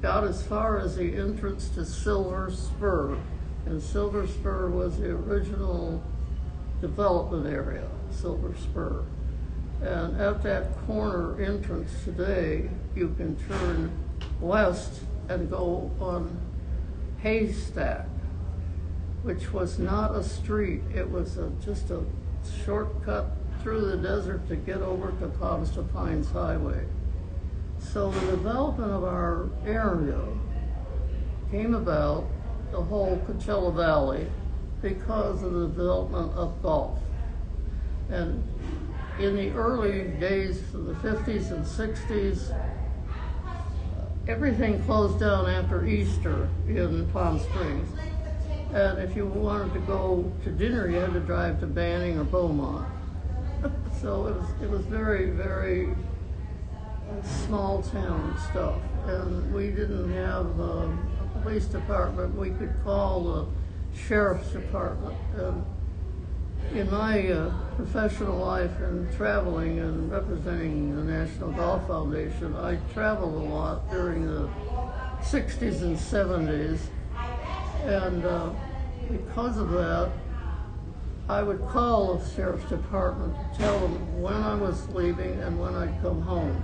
got as far as the entrance to Silver Spur. And Silver Spur was the original development area, Silver Spur. And at that corner entrance today, you can turn west and go on Haystack, which was not a street. It was just a shortcut through the desert to get over to Palms to Pines Highway. So the development of our area came about, the whole Coachella Valley, because of the development of golf. And in the early days of the 50s and 60s, everything closed down after Easter in Palm Springs. And if you wanted to go to dinner, you had to drive to Banning or Beaumont. So it was very, very small town stuff. And we didn't have a police department. We could call the sheriff's department. And in my professional life and traveling and representing the National Golf Foundation, I traveled a lot during the 60s and 70s. And because of that, I would call the sheriff's department to tell them when I was leaving and when I'd come home.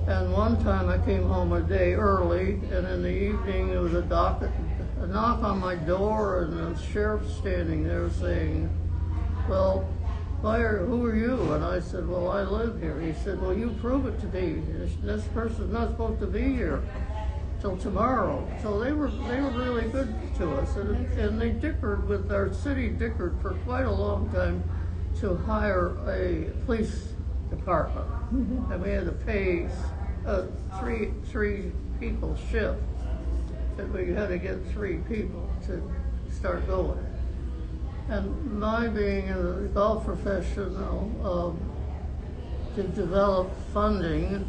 And one time I came home a day early, and in the evening there was a knock on my door, and the sheriff standing there saying, "Well, who are you?" And I said, "Well, I live here." He said, "Well, you prove it to me. This person's not supposed to be here till tomorrow." So they were really good to us, and they dickered with our city, dickered for quite a long time to hire a police department, and we had to pay three people shift, and we had to get 3 people to start going. And my being in the golf professional, to develop funding,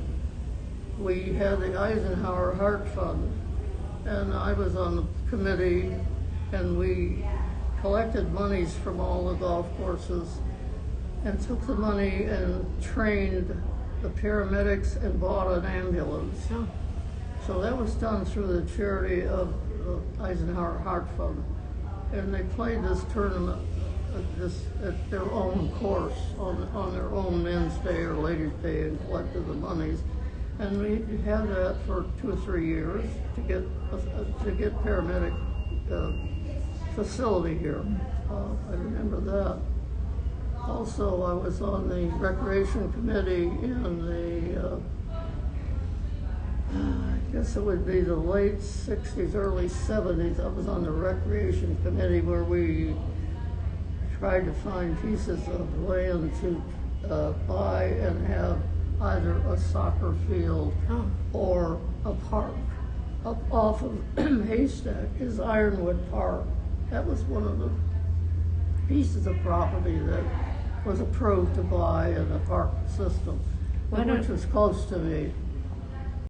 we had the Eisenhower Heart Fund, and I was on the committee, and we collected monies from all the golf courses and took the money and trained the paramedics and bought an ambulance. Oh. So that was done through the charity of the Eisenhower Heart Fund. And they played this tournament at their own course on their own men's day or ladies' day and collected the monies. And we had that for 2 or 3 years to get paramedic facility here. I remember that. Also, I was on the recreation committee in the, I guess it would be the late 60s, early 70s. I was on the recreation committee where we tried to find pieces of land to buy and have either a soccer field or a park. Up off of Haystack is Ironwood Park. That was one of the pieces of property that was approved to buy in the park system, which was close to me.